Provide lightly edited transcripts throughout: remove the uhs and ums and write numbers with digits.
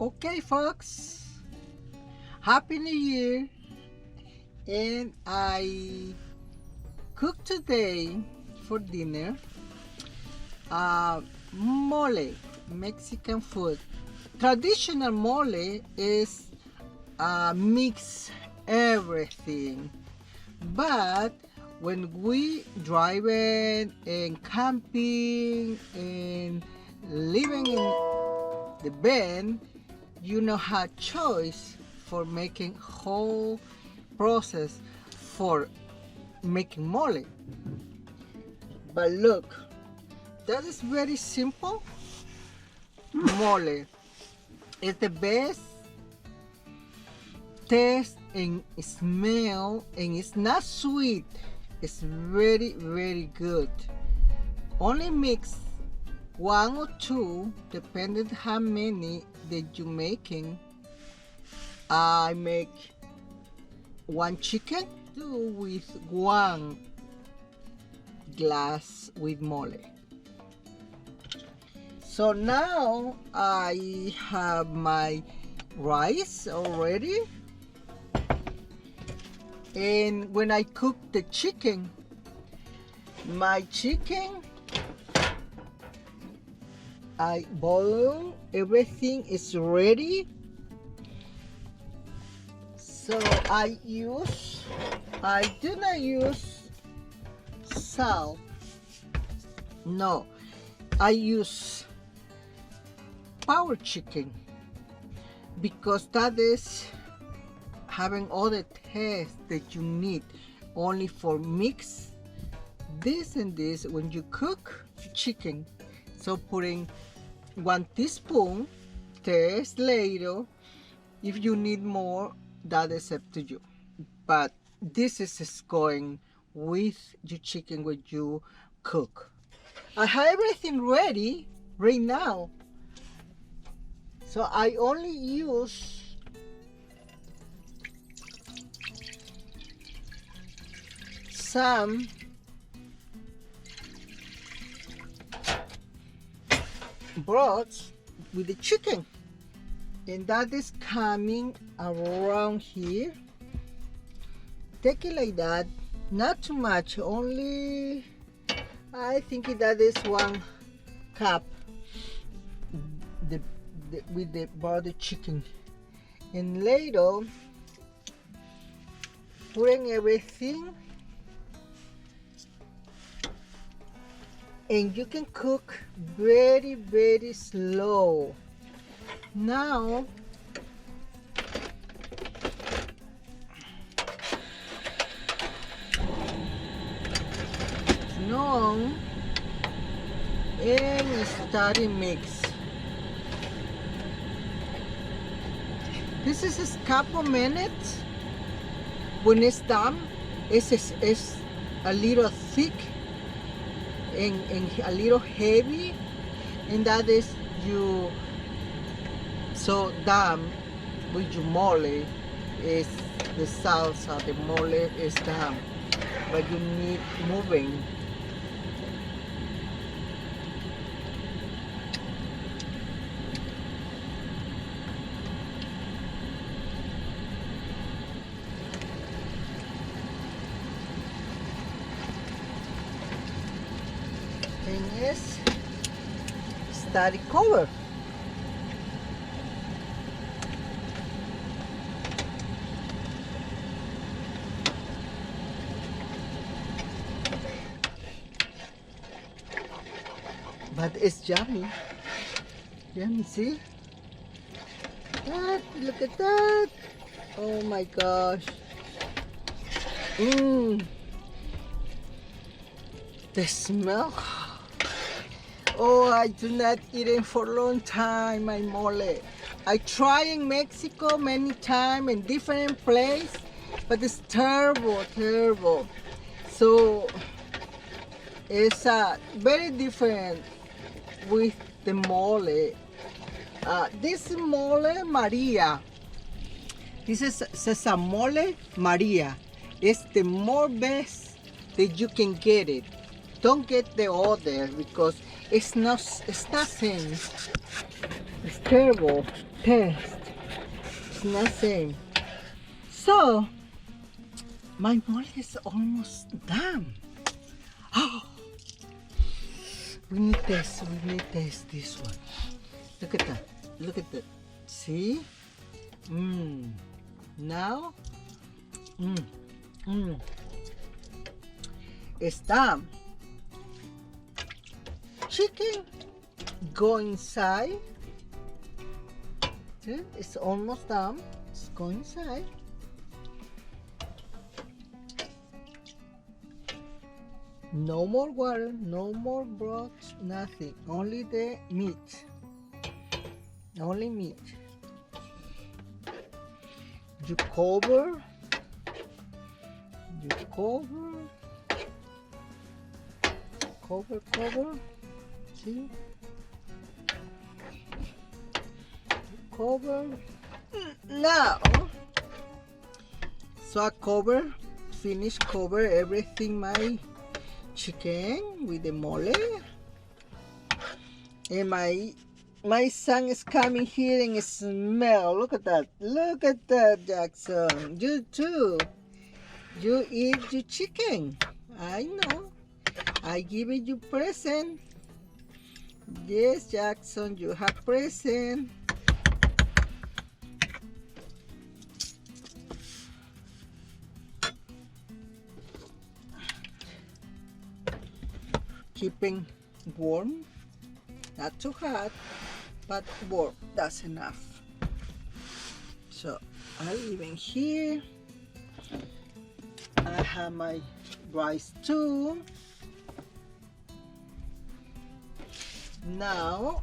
Okay, folks, Happy New Year. And I cooked today for dinner mole, Mexican food. Traditional mole is mix everything, but when we driving and camping and living in the van, you know have choice for making whole process for making mole. But look, that is very simple. Mole is the best taste and smell, and it's not sweet. It's very, very good. Only mix one or two, depending how many that you making. I make one chicken with one glass with mole. So now I have my rice already, and when I cook the chicken, my chicken, I boil, everything is ready. So I do not use salt. No, I use power chicken because that is having all the taste that you need only for mix this and this when you cook chicken. So putting 1 teaspoon, taste later. If you need more, that is up to you. But this is going with your chicken when you cook. I have everything ready right now. So I only use some broth with the chicken, and that is coming around here. Take it like that, not too much, only I think that is 1 cup with the butter chicken. And later putting everything, and you can cook very, very slow. Now long and starting mix. This is a couple minutes. When it's done, it's a little thick and a little heavy, and that is you so done with your mole. Is the salsa, the mole is done, but you need moving. And yes, start cover. But it's yummy. Yummy, see? That, look at that. Oh my gosh. The smell. Oh, I do not eat it for a long time, my mole. I try in Mexico many times in different places, but it's terrible, terrible. So it's very different with the mole. This mole Maria. This is Sesamole Maria. It's the more best that you can get it. Don't get the other because it's not same. It's terrible. taste. It's not same. So my mole is almost done. Oh, we need taste this one. Look at that. Look at that. See? Now, it's done. Chicken, go inside. See? It's almost done. Let's go inside. No more water, no more broth, nothing. Only the meat. Only meat. You cover. Cover. See? Cover. Now, so I finish cover everything my chicken with the mole. And my son is coming here and smell. Look at that, Jackson. You too. You eat your chicken. I know. I give you present. Yes, Jackson, you have present. Keeping warm, not too hot, but warm, that's enough. So I leave it here. I have my rice too. Now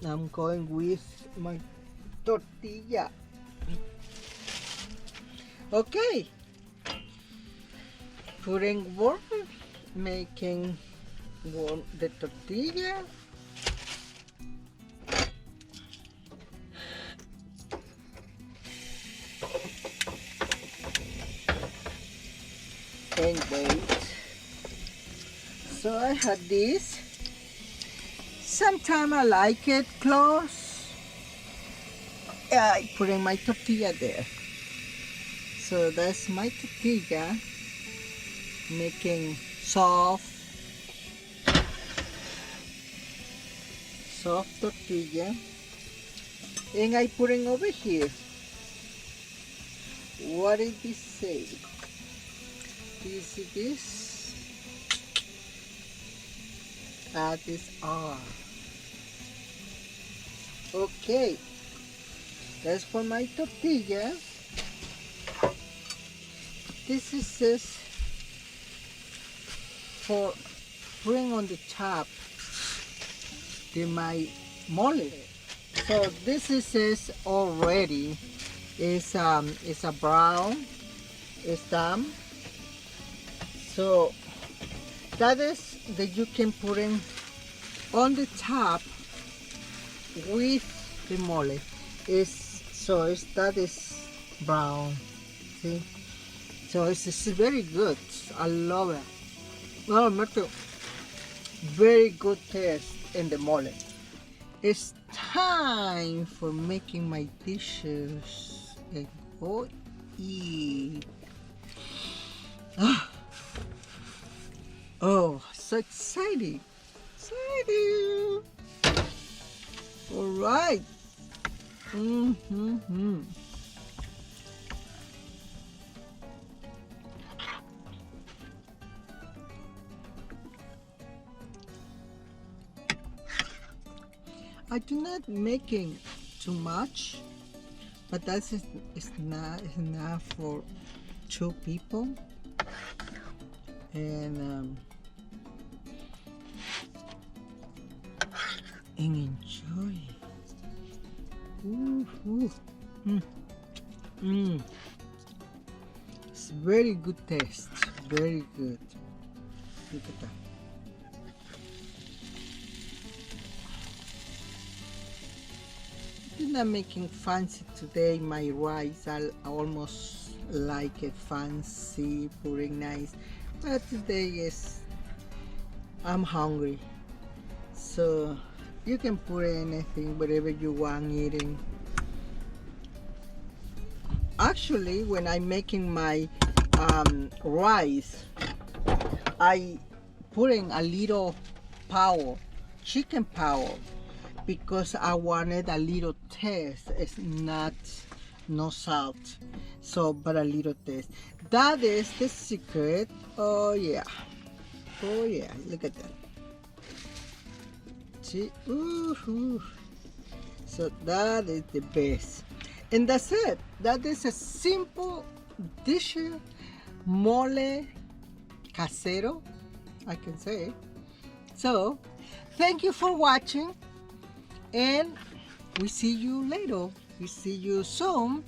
I'm going with my tortilla. Okay, putting warm, making warm the tortilla. And wait. So I had this. Sometimes I like it close. I put in my tortilla there. So that's my tortilla, making soft tortilla. And I put it over here. What did this say? This. This R. Okay. That's for my tortilla. This is for putting on the top my mole. So this is already it's a brown. It's done. So that is that you can put in on the top with the mole. That is brown. See. So it's very good. I love it. Oh, very good taste in the mole. It's time for making my dishes and go eat. Oh, so exciting. All right. I do not making too much, but that's it's not enough for 2 people, and enjoy. It's very good taste, very good. Look at that. I'm not making fancy today. My rice, I almost like it fancy, very nice. But today is I'm hungry. So you can put anything, whatever you want eating. Actually, when I'm making my rice, I put in a little power, chicken power, because I wanted a little taste. It's not no salt, so but a little taste. That is the secret. Oh yeah, oh yeah. Look at that. See, ooh. So that is the best, and that's it. That is a simple dish, mole casero, I can say. So, thank you for watching, and we see you later. We see you soon.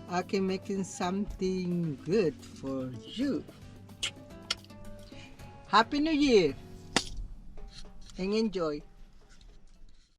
I can making something good for you. Happy New Year, and enjoy.